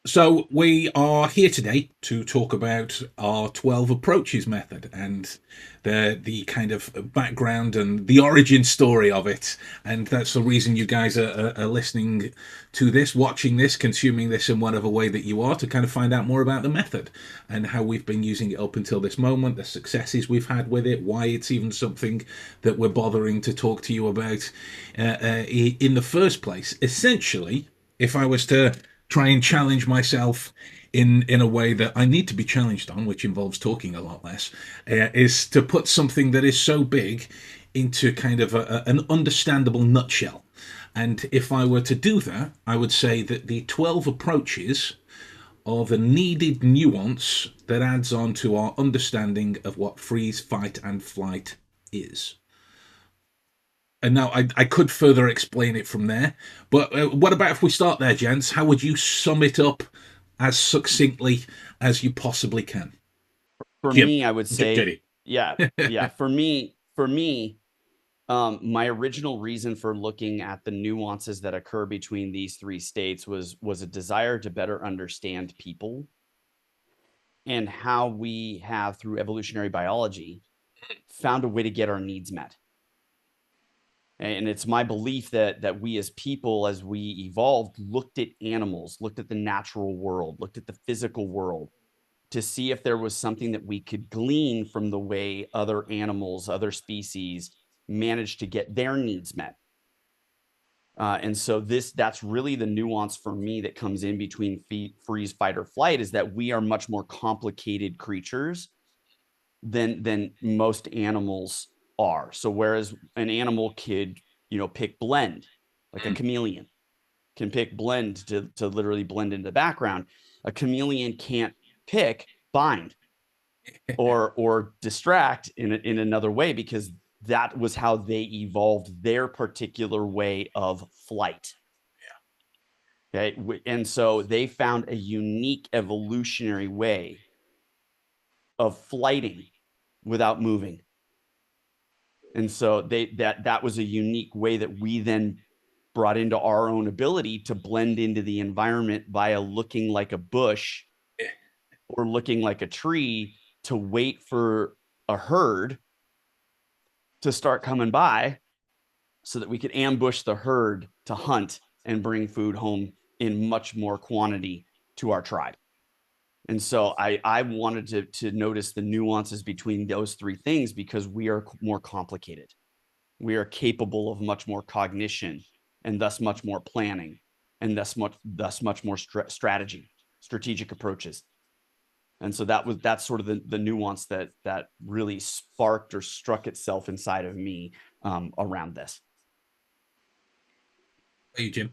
So we are here today to talk about our 12 approaches method and the kind of background and the origin story of it. And that's the reason you guys are listening to this, watching this, consuming this in whatever way that you are, to kind of find out more about the method and how we've been using it up until this moment, the successes we've had with it, why it's even something that we're bothering to talk to you about in the first place. Essentially, if I was to try and challenge myself in a way that I need to be challenged on, which involves talking a lot less, is to put something that is so big into kind of an understandable nutshell. And if I were to do that, I would say that the 12 approaches are the needed nuance that adds on to our understanding of what freeze, fight, and flight is. And now I could further explain it from there. But what about if we start there, gents? How would you sum it up as succinctly as you possibly can? For Jim, me, I would say, JD. yeah, yeah. For me, my original reason for looking at the nuances that occur between these three states was a desire to better understand people and how we have, through evolutionary biology, found a way to get our needs met. And it's my belief that we as people, as we evolved, looked at animals, looked at the natural world, looked at the physical world, to see if there was something that we could glean from the way other animals, other species managed to get their needs met. And so that's really the nuance for me that comes in between freeze, fight, or flight, is that we are much more complicated creatures than most animals are. So whereas an animal could, pick blend, like a chameleon can pick blend to literally blend into the background, a chameleon can't pick bind or distract in another way, because that was how they evolved their particular way of flight. Okay. And so they found a unique evolutionary way of flighting without moving. And so that was a unique way that we then brought into our own ability to blend into the environment via looking like a bush or looking like a tree, to wait for a herd to start coming by so that we could ambush the herd to hunt and bring food home in much more quantity to our tribe. And so I wanted to notice the nuances between those three things, because we are more complicated. We are capable of much more cognition, and thus much more planning, and thus much more strategic approaches. And so that's sort of the nuance that really sparked or struck itself inside of me around this. Hey, Jim.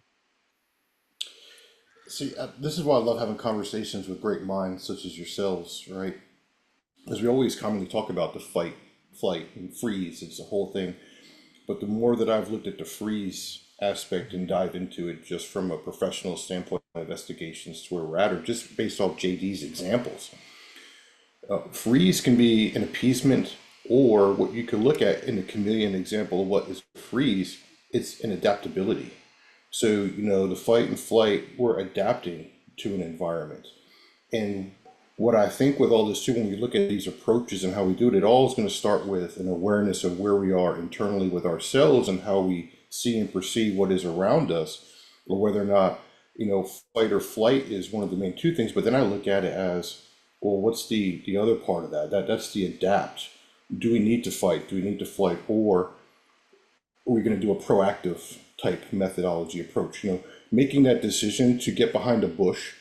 See, this is why I love having conversations with great minds such as yourselves, right? As we always commonly talk about the fight, flight, and freeze, it's the whole thing. But the more that I've looked at the freeze aspect and dive into it just from a professional standpoint, investigations to where we're at, or just based off JD's examples, freeze can be an appeasement, or what you could look at in the chameleon example of what is freeze, it's an adaptability. So, the fight and flight, we're adapting to an environment. And what I think with all this too, when we look at these approaches and how we do it, it all is going to start with an awareness of where we are internally with ourselves and how we see and perceive what is around us, or whether or not, fight or flight is one of the main two things. But then I look at it as, well, what's the other part of that? That's the adapt. Do we need to fight? Do we need to flight? Or are we going to do a proactive type methodology approach? Making that decision to get behind a bush,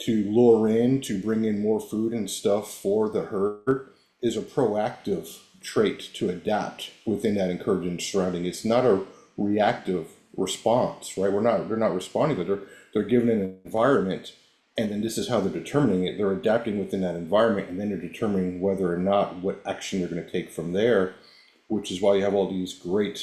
to lure in, to bring in more food and stuff for the herd is a proactive trait to adapt within that encouraging surrounding. It's not a reactive response, right? They're not responding, but they're given an environment, and then this is how they're determining it. They're adapting within that environment, and then they're determining whether or not what action they're going to take from there, which is why you have all these great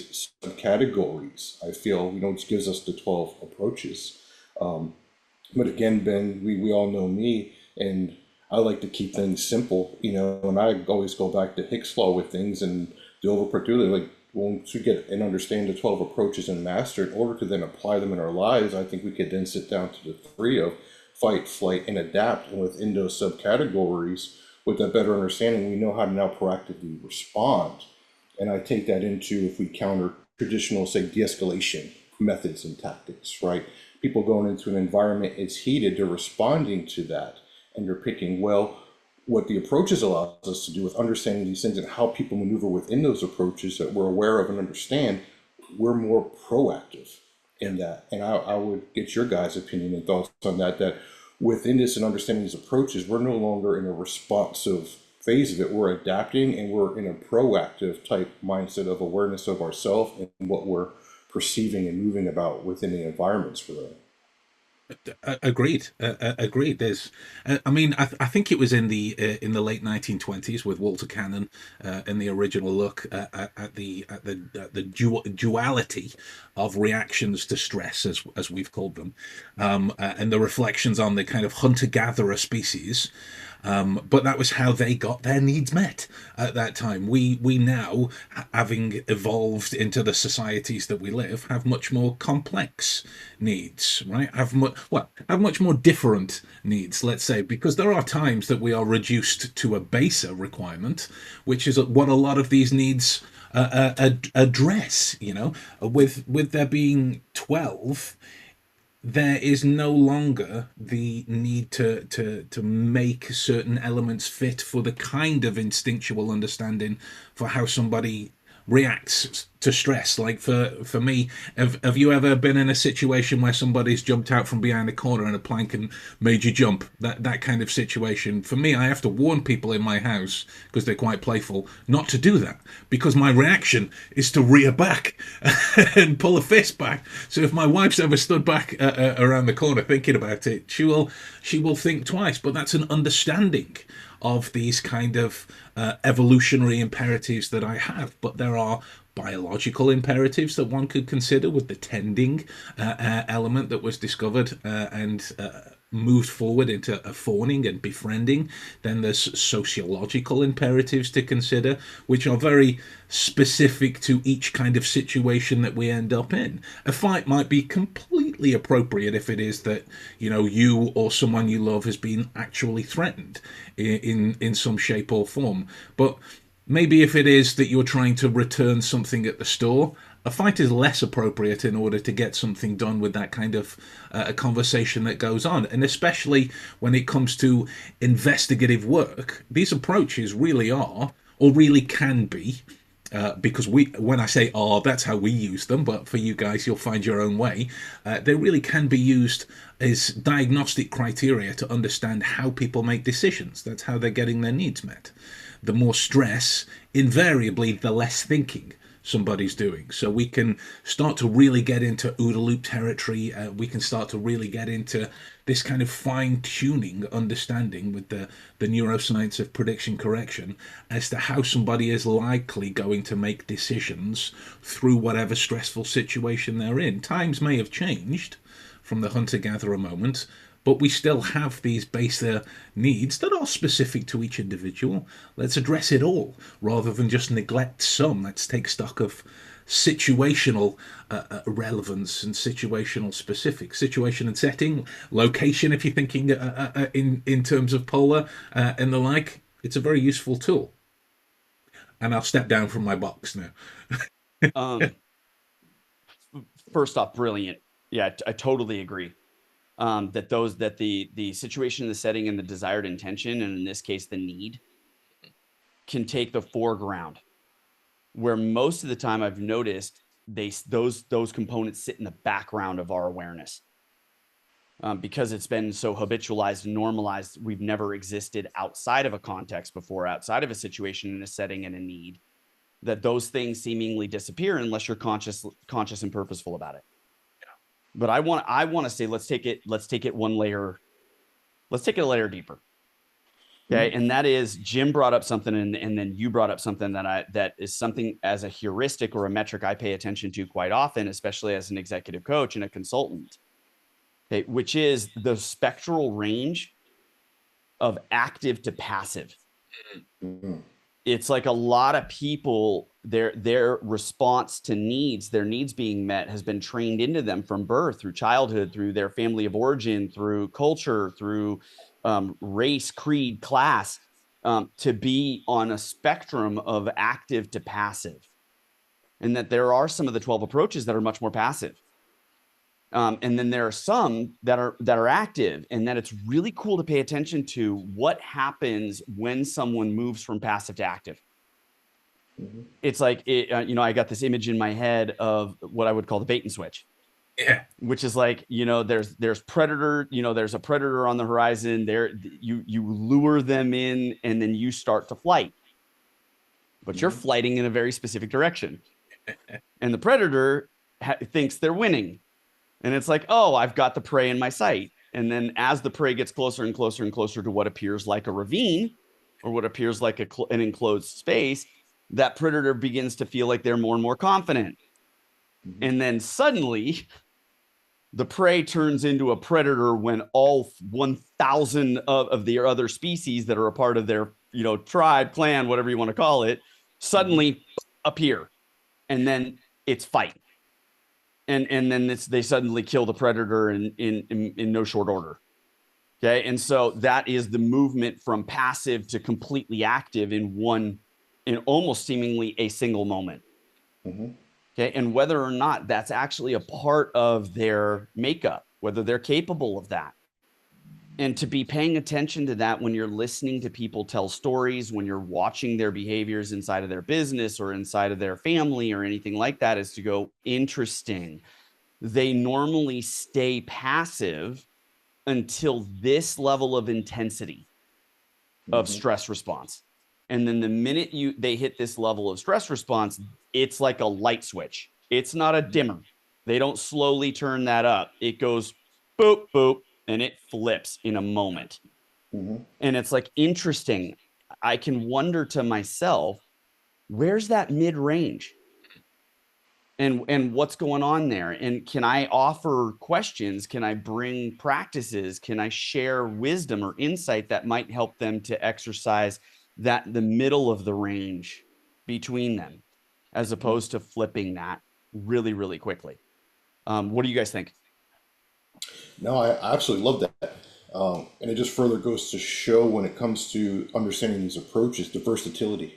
subcategories. I feel, which gives us the 12 approaches. But again, Ben, we all know me, and I like to keep things simple, and I always go back to Hicks' law with things and the overprotective. Like, once we get and understand the 12 approaches and master, in order to then apply them in our lives, I think we could then sit down to the three of fight, flight, and adapt. And within those subcategories, with that better understanding, we know how to now proactively respond. And I take that into, if we counter traditional, say, de-escalation methods and tactics, right? People going into an environment, it's heated, they're responding to that, and they're picking, well, what the approaches allows us to do with understanding these things and how people maneuver within those approaches that we're aware of and understand, we're more proactive in that. And I would get your guys' opinion and thoughts on that, that within this and understanding these approaches, we're no longer in a responsive phase of it. We're adapting and we're in a proactive type mindset of awareness of ourselves and what we're perceiving and moving about within the environments we're in. Agreed. Agreed. There's, I mean, I think it was in the late 1920s with Walter Cannon in the original look at the duality of reactions to stress, as we've called them, and the reflections on the kind of hunter-gatherer species. But that was how they got their needs met at that time. We now, having evolved into the societies that we live, have much more complex needs, right? Have much more different needs, let's say, because there are times that we are reduced to a baser requirement, which is what a lot of these needs address. You know, with there being 12, there is no longer the need to make certain elements fit for the kind of instinctual understanding for how somebody reacts to stress. Like for me, have you ever been in a situation where somebody's jumped out from behind a corner in a plank and made you jump? That kind of situation. For me, I have to warn people in my house, because they're quite playful, not to do that, because my reaction is to rear back and pull a fist back. So if my wife's ever stood back around the corner thinking about it, she will think twice. But that's an understanding of these kind of evolutionary imperatives that I have. But there are biological imperatives that one could consider, with the tending element that was discovered and moved forward into fawning and befriending. Then there's sociological imperatives to consider, which are very specific to each kind of situation that we end up in. A fight might be completely appropriate if it is that, you know, you or someone you love has been actually threatened in some shape or form. But maybe if it is that you're trying to return something at the store, a fight is less appropriate in order to get something done with that kind of a conversation that goes on. And especially when it comes to investigative work, these approaches really are, or really can be, because when I say are, that's how we use them, but for you guys, you'll find your own way. They really can be used as diagnostic criteria to understand how people make decisions. That's how they're getting their needs met. The more stress, invariably, the less thinking somebody's doing. So we can start to really get into OODA loop territory. We can start to really get into this kind of fine-tuning understanding with the neuroscience of prediction correction as to how somebody is likely going to make decisions through whatever stressful situation they're in. Times may have changed from the hunter-gatherer moment, but we still have these baser needs that are specific to each individual. Let's address it all rather than just neglect some. Let's take stock of situational relevance and situational specific situation and setting, location. If you're thinking in terms of polar and the like, it's a very useful tool. And I'll step down from my box now. First off, brilliant. Yeah, I totally agree. That the situation, the setting, and the desired intention, and in this case the need, can take the foreground, where most of the time I've noticed those components sit in the background of our awareness, because it's been so habitualized and normalized. We've never existed outside of a context before, outside of a situation and a setting and a need, that those things seemingly disappear unless you're conscious and purposeful about it. But I want to say, let's take it a layer deeper. Okay. And that is, Jim brought up something, and then you brought up something that is something as a heuristic or a metric I pay attention to quite often, especially as an executive coach and a consultant. Okay, which is the spectral range of active to passive. Mm-hmm. It's like a lot of people their response to needs, their needs being met, has been trained into them from birth, through childhood, through their family of origin, through culture, through race, creed, class, to be on a spectrum of active to passive. And that there are some of the 12 approaches that are much more passive. And then there are some that are active, and that it's really cool to pay attention to what happens when someone moves from passive to active. It's like, I got this image in my head of what I would call the bait and switch. Yeah. Which is like, there's predator, there's a predator on the horizon there. You lure them in, and then you start to flight, but you're flighting in a very specific direction. And the predator thinks they're winning. And it's like, oh, I've got the prey in my sight. And then as the prey gets closer and closer and closer to what appears like a ravine, or what appears like an enclosed space, that predator begins to feel like they're more and more confident. And then suddenly the prey turns into a predator when all 1,000 of the other species that are a part of their, tribe, clan, whatever you want to call it, suddenly appear. And then it's fight. And then they suddenly kill the predator in no short order. Okay. And so that is the movement from passive to completely active in almost seemingly a single moment. Okay. And whether or not that's actually a part of their makeup, whether they're capable of that. And to be paying attention to that when you're listening to people tell stories, when you're watching their behaviors inside of their business or inside of their family or anything like that, is to go, interesting. They normally stay passive until this level of intensity of stress response. And then the minute they hit this level of stress response, it's like a light switch. It's not a dimmer. They don't slowly turn that up. It goes boop, boop, and it flips in a moment. And it's like, interesting. I can wonder to myself, where's that mid-range? And what's going on there? And can I offer questions? Can I bring practices? Can I share wisdom or insight that might help them to exercise the middle of the range between them, as opposed to flipping that really, really quickly? What do you guys think? No, I absolutely love that. And it just further goes to show, when it comes to understanding these approaches, the versatility,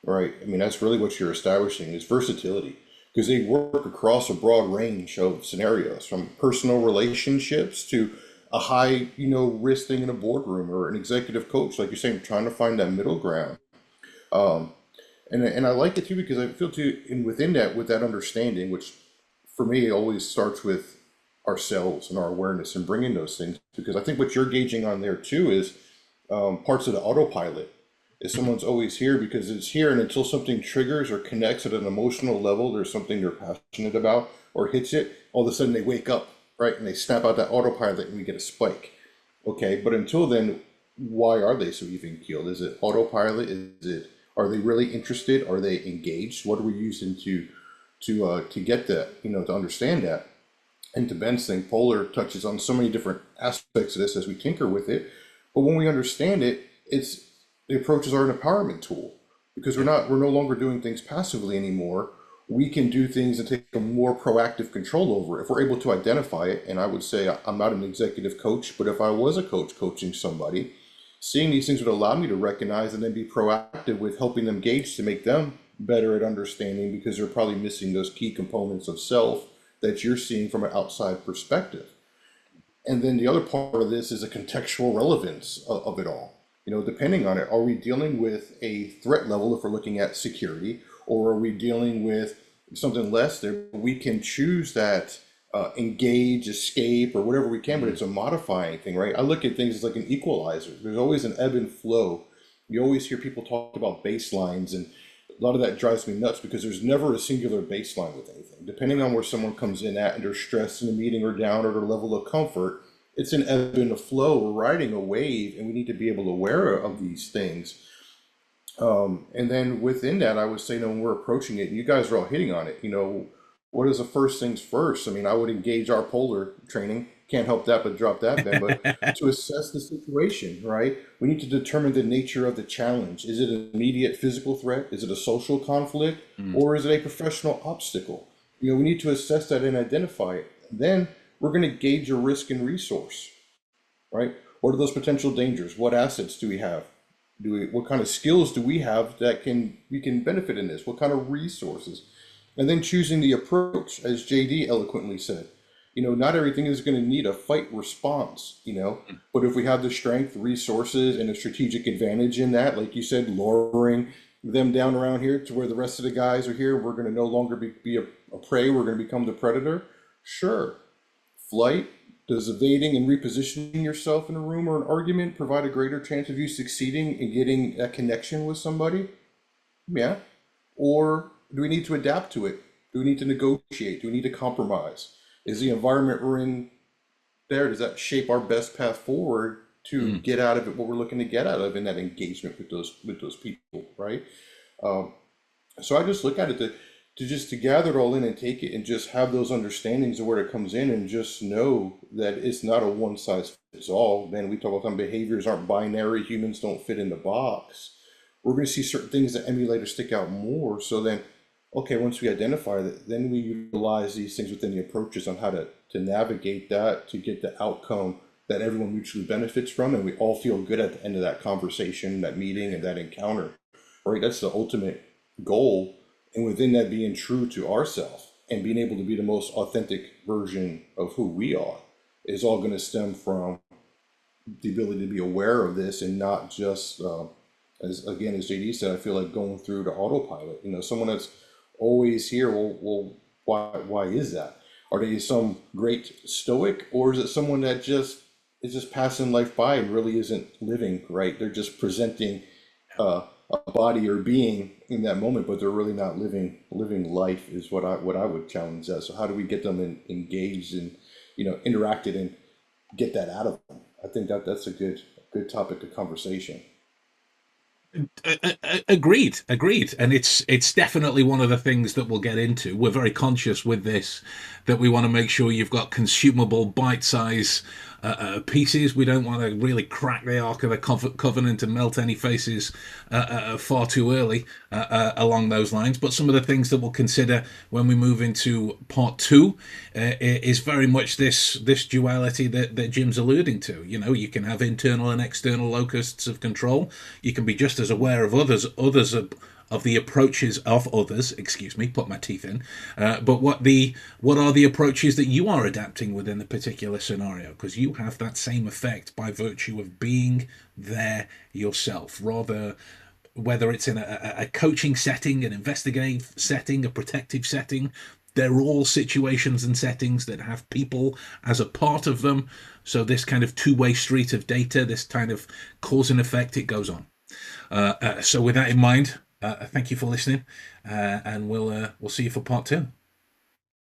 right? I mean, that's really what you're establishing, is versatility, because they work across a broad range of scenarios, from personal relationships to a high, risk thing in a boardroom, or an executive coach, like you're saying, trying to find that middle ground. And I like it too, because I feel too, and within that, with that understanding, which for me, it always starts with ourselves and our awareness and bringing those things, because I think what you're gauging on there too is parts of the autopilot. Is someone's always here because it's here, and until something triggers or connects at an emotional level, there's something they're passionate about or hits it, all of a sudden they wake up, right? And they snap out that autopilot and we get a spike. Okay, but until then, why are they so even keeled? Is it autopilot? Are they really interested? Are they engaged? What are we using to get that, to understand that? And to Ben's thing, Polar touches on so many different aspects of this as we tinker with it. But when we understand it, the approaches are an empowerment tool, because we're no longer doing things passively anymore. We can do things and take a more proactive control over it if we're able to identify it. And I would say, I'm not an executive coach, but if I was a coach coaching somebody, seeing these things would allow me to recognize and then be proactive with helping them gauge to make them better at understanding, because they're probably missing those key components of self that you're seeing from an outside perspective. And then the other part of this is a contextual relevance of it all. Depending on it, are we dealing with a threat level if we're looking at security, or are we dealing with something less there? We can choose that engage, escape, or whatever we can, but it's a modifying thing, right? I look at things as like an equalizer. There's always an ebb and flow. You always hear people talk about baselines, and a lot of that drives me nuts, because there's never a singular baseline with anything. Depending on where someone comes in at, and they're stressed in a meeting or down, or their level of comfort, it's an ebb and a flow. We're riding a wave, and we need to be able to aware of these things. And then within that, I would say, when we're approaching it, and you guys are all hitting on it, what is the first things first? I mean, I would engage our Polar training can't help that but drop that, Ben. But to assess the situation, right? We need to determine the nature of the challenge. Is it an immediate physical threat? Is it a social conflict? Mm. Or is it a professional obstacle? We need to assess that and identify it. Then we're going to gauge a risk and resource, right? What are those potential dangers? What assets do we have? What kind of skills do we have that we can benefit in this? What kind of resources? And then choosing the approach, as JD eloquently said. Not everything is going to need a fight response, but if we have the strength, resources, and a strategic advantage in that, like you said, lowering them down around here to where the rest of the guys are here, we're going to no longer be a prey, we're going to become the predator. Sure. Flight, does evading and repositioning yourself in a room or an argument provide a greater chance of you succeeding in getting a connection with somebody? Yeah. Or do we need to adapt to it? Do we need to negotiate? Do we need to compromise? Is the environment we're in there, does that shape our best path forward to get out of it what we're looking to get out of in that engagement with those people, right? So I just look at it to gather it all in and take it and just have those understandings of where it comes in and just know that it's not a one size fits all. Man, we talk about time behaviors aren't binary, humans don't fit in the box. We're going to see certain things that emulate or stick out more. So then, okay, once we identify that, then we utilize these things within the approaches on how to navigate that to get the outcome that everyone mutually benefits from, and we all feel good at the end of that conversation, that meeting, and that encounter, right? That's the ultimate goal. And within that, being true to ourselves and being able to be the most authentic version of who we are is all going to stem from the ability to be aware of this and not just, as JD said, I feel like going through the autopilot. Someone that's always here, well, why is that? Are they some great stoic, or is it someone that just is just passing life by and really isn't living, right? They're just presenting a body or being in that moment, but they're really not living life is what I would challenge that. So how do we get them engaged and interacted and get that out of them? I think that's a good topic of conversation. Agreed, and it's definitely one of the things that we'll get into. We're very conscious with this that we want to make sure you've got consumable bite-size pieces. We don't want to really crack the Ark of the Covenant and melt any faces far too early along those lines. But some of the things that we'll consider when we move into part two is very much this duality that Jim's alluding to. You can have internal and external locusts of control. You can be just as aware of others of the approaches of others, put my teeth in, but what are the approaches that you are adapting within the particular scenario, because you have that same effect by virtue of being there yourself, rather whether it's in a coaching setting, an investigative setting, a protective setting. They're all situations and settings that have people as a part of them. So this kind of two-way street of data, this kind of cause and effect, it goes on. So with that in mind, thank you for listening, and we'll see you for part two.